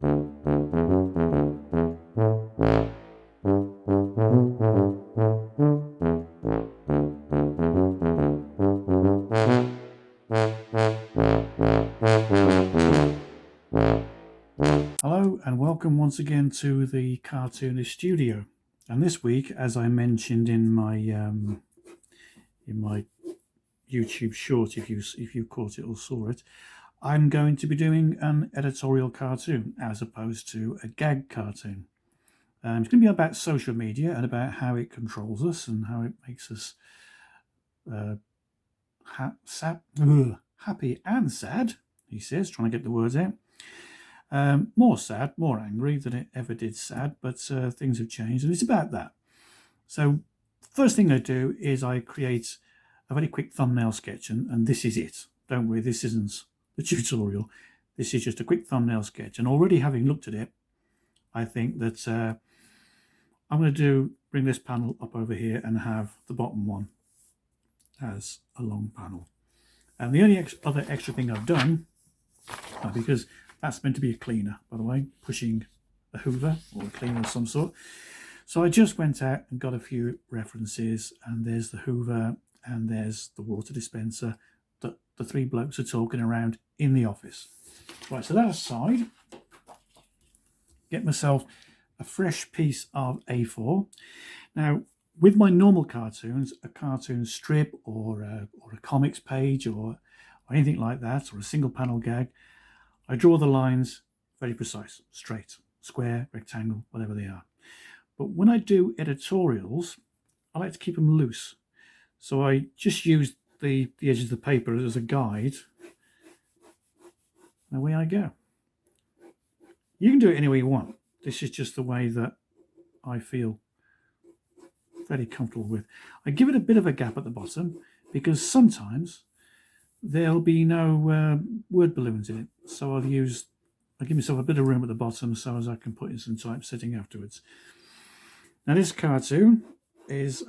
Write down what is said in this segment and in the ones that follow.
Hello and welcome once again to the Cartoonist Studio. And this week, as I mentioned in my YouTube short, if you caught it or saw it, I'm going to be doing an editorial cartoon as opposed to a gag cartoon. It's going to be about social media and about how it controls us and how it makes us happy and sad, he says, trying to get the words out. More sad, more angry than it ever did sad, but things have changed and it's about that. So first thing I do is I create a very quick thumbnail sketch, and this is it. Don't worry, this isn't the tutorial. This is just a quick thumbnail sketch, and already having looked at it, I think that I'm going to bring this panel up over here and have the bottom one as a long panel. And the only other extra thing I've done, because that's meant to be a cleaner, by the way, pushing a hoover or a cleaner of some sort. So I just went out and got a few references, and there's the hoover and there's the water dispenser that the three blokes are talking around in the office. Right, so that aside, get myself a fresh piece of A4. Now, with my normal cartoons, a cartoon strip or a comics page or anything like that, or a single panel gag, I draw the lines very precise, straight, square, rectangle, whatever they are. But when I do editorials, I like to keep them loose. So I just use the edges of the paper as a guide. And away I go. You can do it any way you want. This is just the way that I feel very comfortable with. I give it a bit of a gap at the bottom because sometimes there'll be no word balloons in it. So I give myself a bit of room at the bottom so as I can put in some typesetting afterwards. Now this cartoon is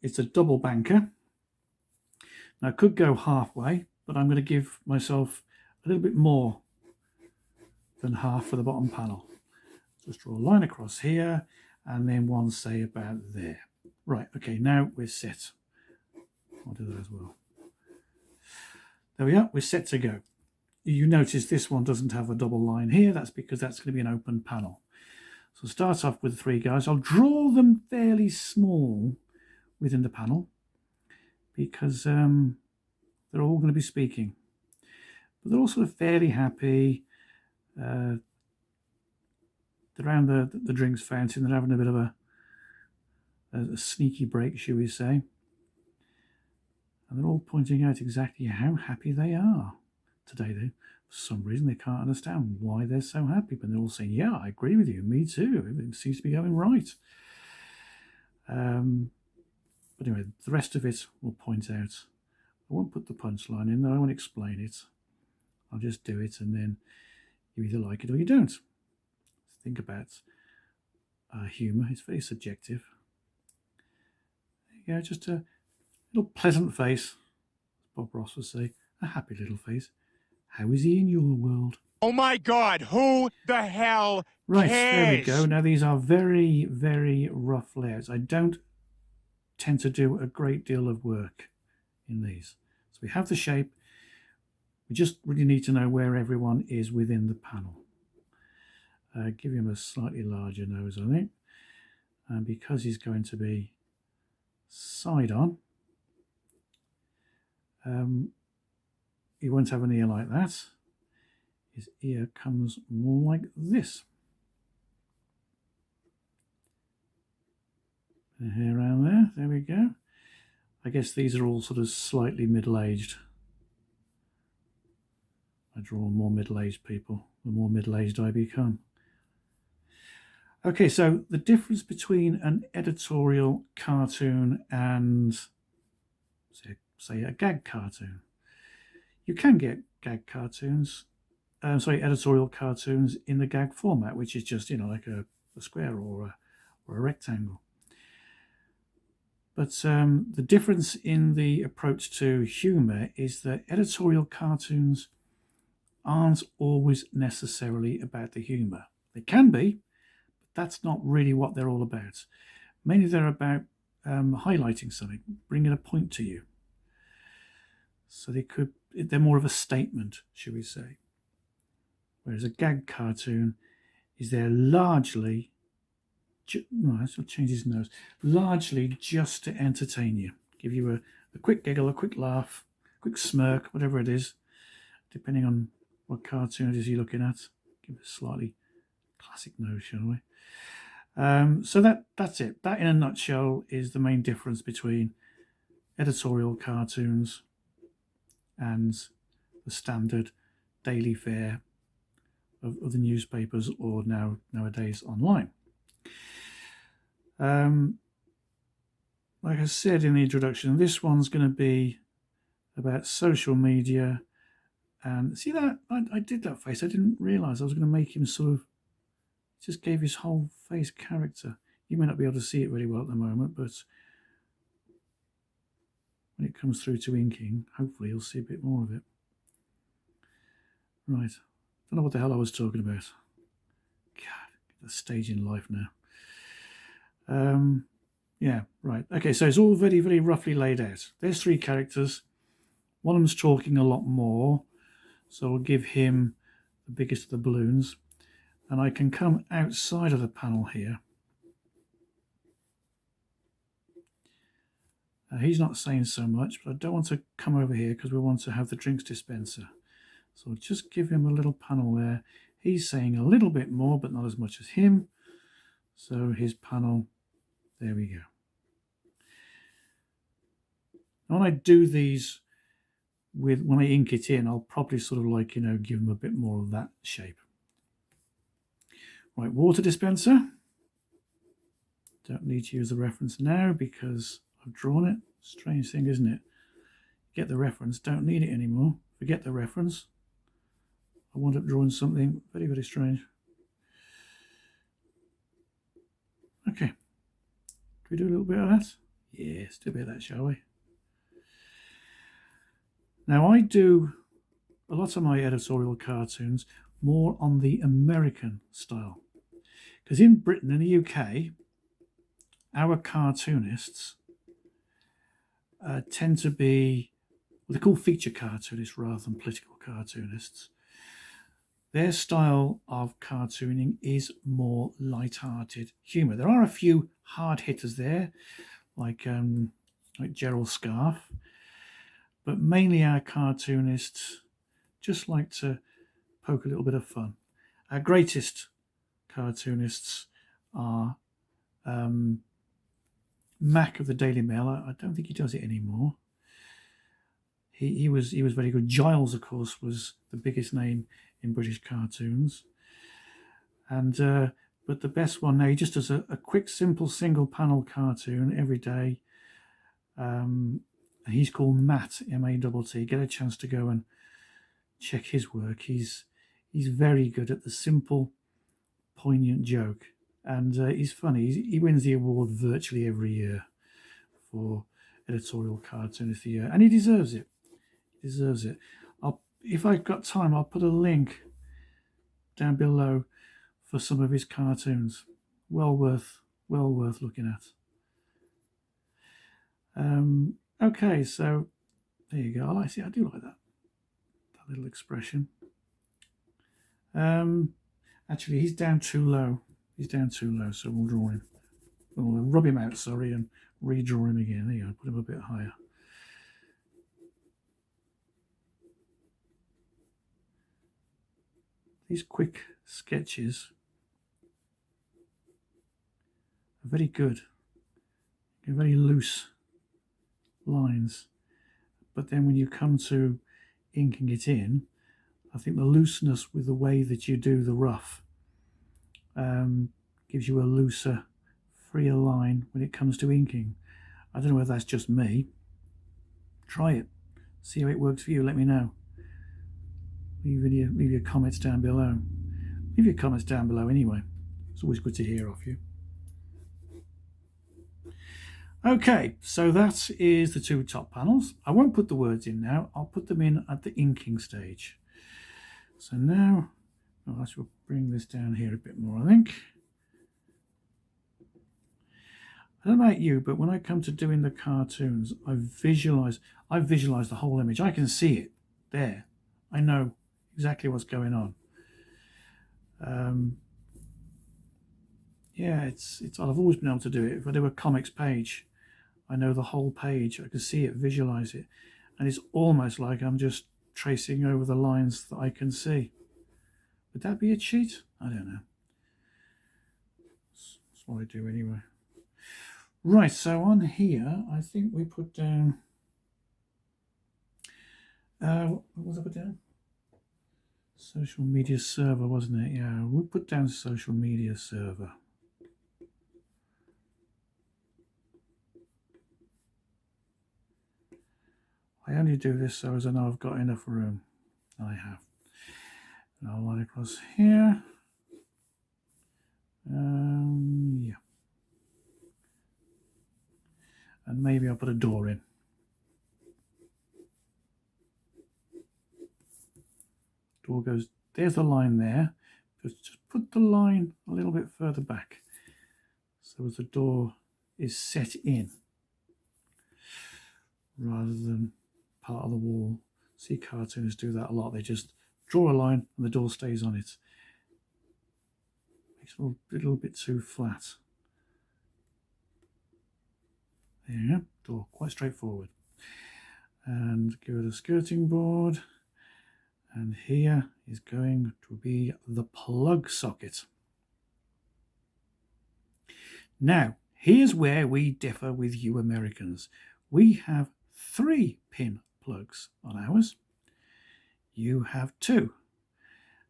it's a double banker. Now I could go halfway, but I'm going to give myself a little bit more than half for the bottom panel. Just draw a line across here and then one, say, about there. Right, okay, now we're set. I'll do that as well. There we are, we're set to go. You notice this one doesn't have a double line here. That's because that's going to be an open panel. So start off with the three guys. I'll draw them fairly small within the panel because they're all going to be speaking. But they're all sort of fairly happy. They're around the drinks fountain. They're having a bit of a sneaky break, shall we say. And they're all pointing out exactly how happy they are today. For some reason, they can't understand why they're so happy, but they're all saying, yeah, I agree with you, me too. Everything seems to be going right. But anyway, the rest of it will point out. I won't put the punchline in there. I won't explain it. I'll just do it, and then you either like it or you don't. Think about humour. It's very subjective. There you go, just a little pleasant face, as Bob Ross would say. A happy little face. How is he in your world? Oh my God, who the hell Right, cares? there we go. Now these are very, very rough layers. I don't tend to do a great deal of work in these. So we have the shape. We just really need to know where everyone is within the panel. Give him a slightly larger nose, I think. And because he's going to be side on, he won't have an ear like that. His ear comes more like this. Bit of hair around there we go. I guess these are all sort of slightly middle-aged. I draw more middle-aged people, the more middle-aged I become. Okay, so the difference between an editorial cartoon and, say, a gag cartoon. You can get gag cartoons, editorial cartoons in the gag format, which is just, like a square or a rectangle. But the difference in the approach to humour is that editorial cartoons aren't always necessarily about the humour. They can be, but that's not really what they're all about. Mainly they're about highlighting something, bringing a point to you. So they're more of a statement, should we say. Whereas a gag cartoon is there largely, I'll change his nose, largely just to entertain you, give you a quick giggle, a quick laugh, quick smirk, whatever it is, depending on what cartoon it is you're looking at. Give it a slightly classic nose, shall we? So that's it. That, in a nutshell, is the main difference between editorial cartoons and the standard daily fare of the newspapers, or nowadays online. Like I said in the introduction, this one's going to be about social media. And see that? I did that face. I didn't realise I was going to make him sort of, just gave his whole face character. You may not be able to see it really well at the moment, but when it comes through to inking, hopefully you'll see a bit more of it. Right. Don't know what the hell I was talking about. God, the stage in life now. Yeah, right. Okay, so it's all very, very roughly laid out. There's 3 characters. One of them's talking a lot more, so I'll give him the biggest of the balloons. And I can come outside of the panel here. He's not saying so much, but I don't want to come over here because we want to have the drinks dispenser. So I'll just give him a little panel there. He's saying a little bit more, but not as much as him. So his panel, there we go. Now when I do these, when I ink it in, I'll probably sort of like, give them a bit more of that shape. Right, water dispenser. Don't need to use the reference now because I've drawn it. Strange thing, isn't it? Get the reference, don't need it anymore. Forget the reference. I wound up drawing something very, very strange. Okay. Do we do a little bit of that? Yes, do a bit of that, shall we? Now, I do a lot of my editorial cartoons more on the American style. Because in Britain and the UK, our cartoonists tend to be, they're called feature cartoonists rather than political cartoonists. Their style of cartooning is more light-hearted humour. There are a few hard hitters there, like Gerald Scarfe, but mainly our cartoonists just like to poke a little bit of fun. Our greatest cartoonists are Mac of the Daily Mail. I don't think he does it anymore. He was very good. Giles, of course, was the biggest name in British cartoons. And but the best one now, he just does a quick, simple, single panel cartoon every day. He's called Matt, M-A-T-T. Get a chance to go and check his work. He's very good at the simple, poignant joke, and he's funny. He wins the award virtually every year for editorial cartoonist of the year, and he deserves it. He deserves it. If I've got time, I'll put a link down below for some of his cartoons. Well worth looking at. Okay, so there you go. I do like that little expression. Actually, he's down too low. So we'll draw him. We'll rub him out, and redraw him again. There you go. Put him a bit higher. These quick sketches are very good. They're very loose lines. But then when you come to inking it in, I think the looseness with the way that you do the rough gives you a looser, freer line when it comes to inking. I don't know whether that's just me. Try it. See how it works for you. Let me know. Leave your comments down below. Leave your comments down below anyway. It's always good to hear off you. Okay, so that is the 2 top panels. I won't put the words in now. I'll put them in at the inking stage. So now, I shall bring this down here a bit more, I think. I don't know about you, but when I come to doing the cartoons, I visualize the whole image. I can see it there. I know exactly what's going on. Yeah, it's I've always been able to do it. If I do a comics page, I know the whole page. I can see it, visualize it, and it's almost like I'm just tracing over the lines that I can see. Would that be a cheat? I don't know. That's what I do anyway. Right, so on here, I think we put down. What was I put down? Social media server, wasn't it? Yeah, we'll put down social media server. I only do this so as I know I've got enough room. I have. And I'll line across here. Yeah. And maybe I'll put a door in. Door goes, there's the line there. Just put the line a little bit further back. So as the door is set in, rather than part of the wall. See cartoonists do that a lot. They just draw a line and the door stays on it. Makes it a little bit too flat. There you go, door, quite straightforward. And give it a skirting board. And here is going to be the plug socket. Now, here's where we differ with you Americans. We have 3 pin plugs on ours. You have 2.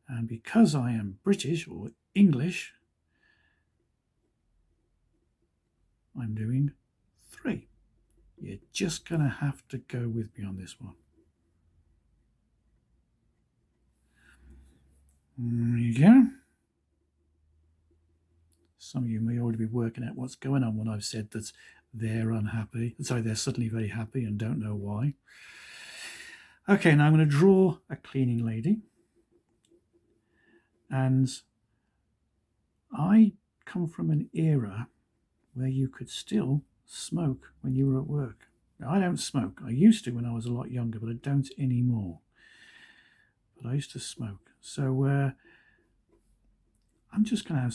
And because I am British or English, I'm doing 3. You're just going to have to go with me on this one. There you go. Some of you may already be working out what's going on when I've said that they're unhappy. Sorry, they're suddenly very happy and don't know why. Okay, now I'm going to draw a cleaning lady. And I come from an era where you could still smoke when you were at work. Now, I don't smoke. I used to when I was a lot younger, but I don't anymore. But I used to smoke. So I'm just going to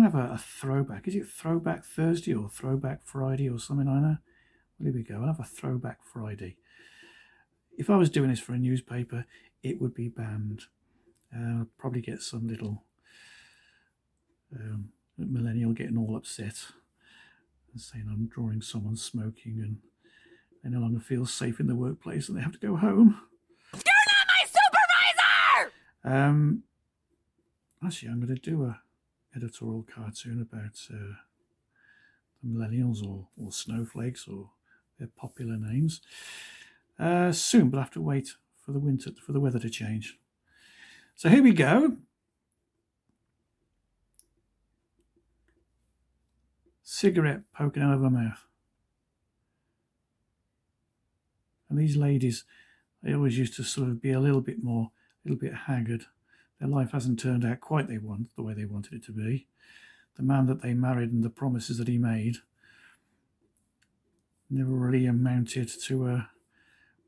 have a throwback. Is it Throwback Thursday or Throwback Friday or something like that? Well, here we go. I'll have a Throwback Friday. If I was doing this for a newspaper, it would be banned. I'll probably get some little millennial getting all upset and saying I'm drawing someone smoking and they no longer feel safe in the workplace and they have to go home. You're not my supervisor! Actually, I'm going to do a editorial cartoon about the millennials or snowflakes or their popular names soon, but I have to wait for the weather to change. So here we go. Cigarette poking out of her mouth. And these ladies, they always used to sort of be a little bit haggard. Their life hasn't turned out quite the way they wanted it to be. The man that they married and the promises that he made never really amounted to a,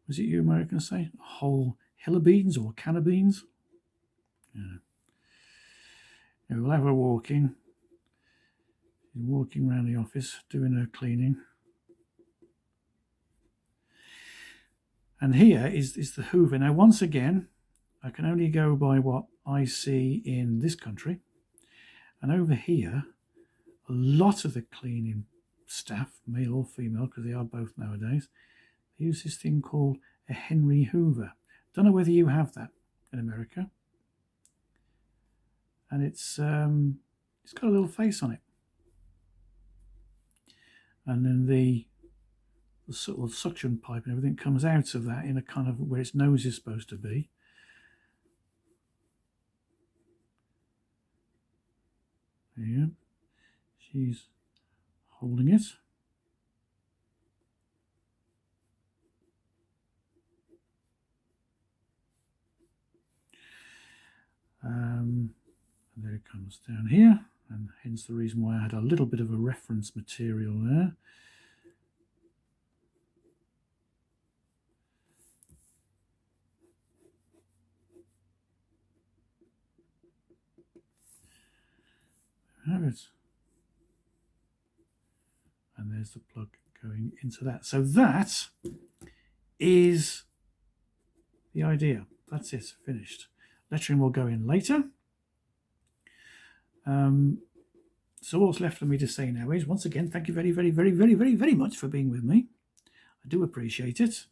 was it you Americans say, a whole hill of beans or can of beans? Yeah. We'll have her walking. She's walking around the office doing her cleaning. And here is the Hoover. Now, once again, I can only go by what I see in this country. And over here, a lot of the cleaning staff, male or female, because they are both nowadays, they use this thing called a Henry Hoover. Don't know whether you have that in America. And it's got a little face on it. And then the sort of suction pipe and everything comes out of that in a kind of where its nose is supposed to be. There you go. She's holding it. And there it comes down here, and hence the reason why I had a little bit of a reference material there. There it is. And there's the plug going into that. So that is the idea. That's it, finished. Lettering will go in later. So what's left for me to say now is, once again, thank you very, very, very, very, very, very much for being with me. I do appreciate it.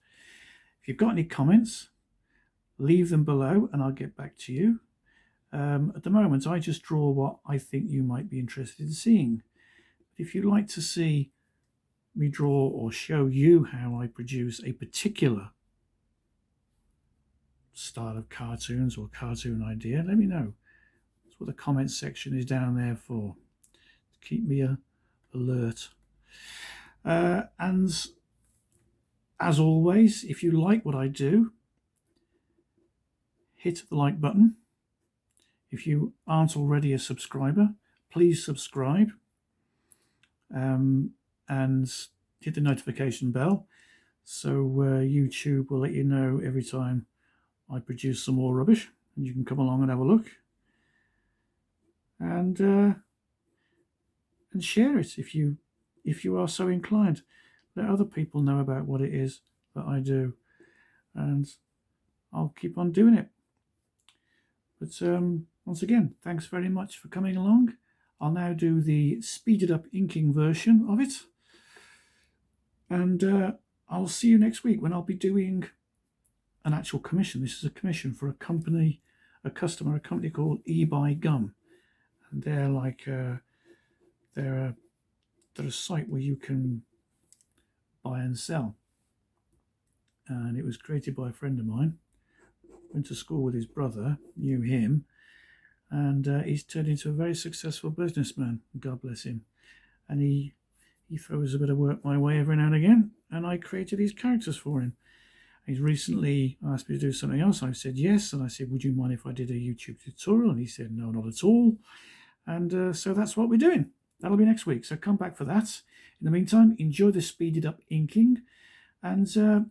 If you've got any comments, leave them below and I'll get back to you. At the moment, I just draw what I think you might be interested in seeing. If you'd like to see me draw or show you how I produce a particular style of cartoons or cartoon idea, let me know. That's what the comments section is down there for, to keep me alert. And as always, if you like what I do, hit the like button. If you aren't already a subscriber, please subscribe and hit the notification bell so YouTube will let you know every time I produce some more rubbish, and you can come along and have a look and share it if you are so inclined. Let other people know about what it is that I do, and I'll keep on doing it. But once again, thanks very much for coming along. I'll now do the speeded up inking version of it, and I'll see you next week when I'll be doing an actual commission. This is a commission for a company, a company called eBuy Gum, and they're like they're a site where you can buy and sell, and it was created by a friend of mine. Went to school with his brother, knew him, and he's turned into a very successful businessman, God bless him. And he throws a bit of work my way every now and again, and I created these characters for him. He's recently asked me to do something else. I said yes, and I said, would you mind if I did a YouTube tutorial? And he said, no, not at all. And so that's what we're doing. That'll be next week, so come back for that. In the meantime, enjoy the speeded up inking, and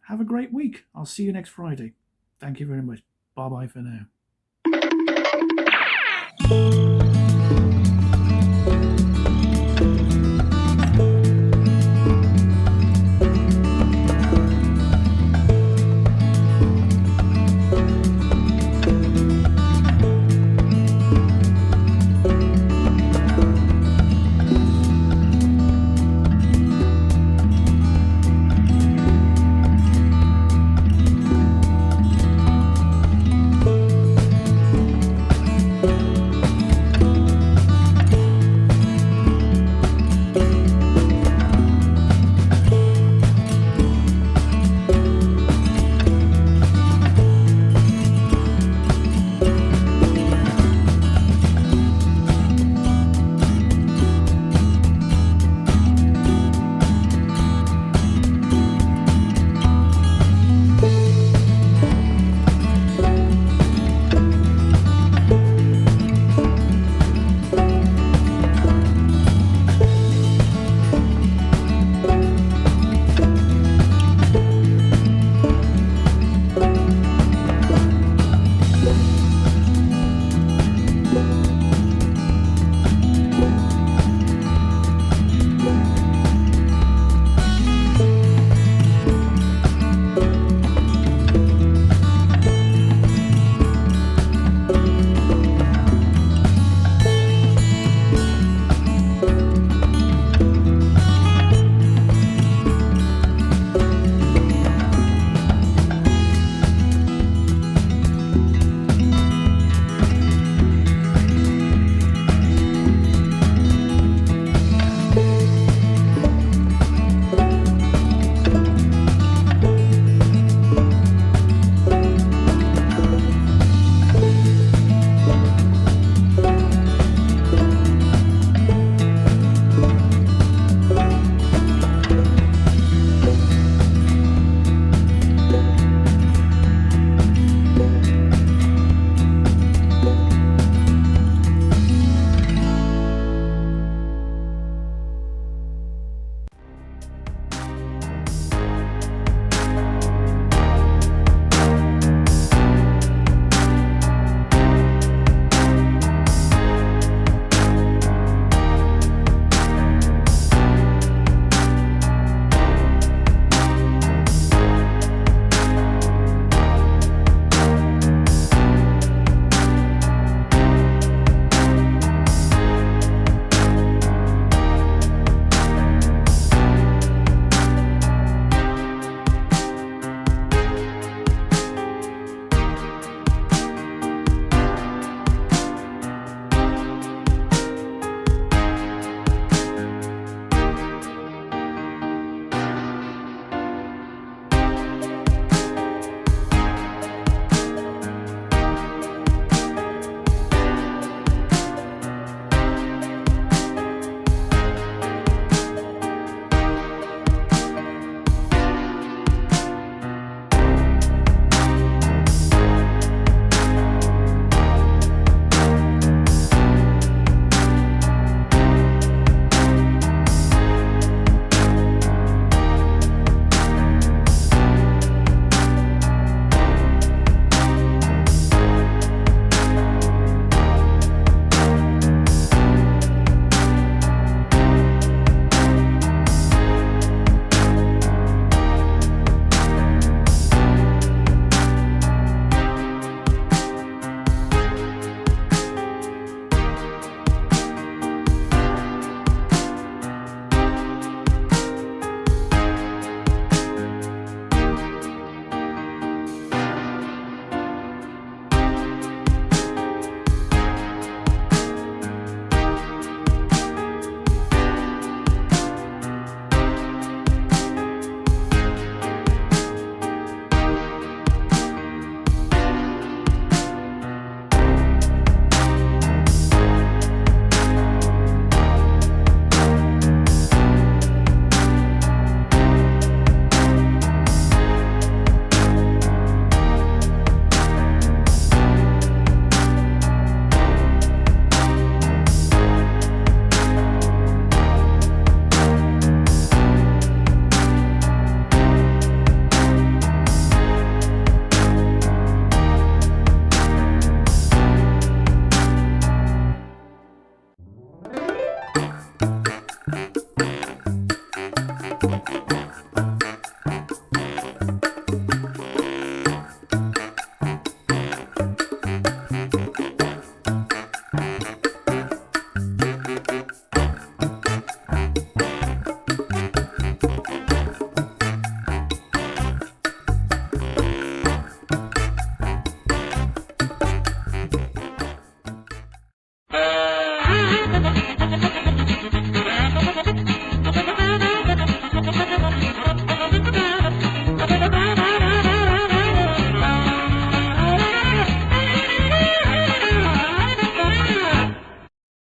have a great week. I'll see you next Friday. Thank you very much. Bye-bye for now.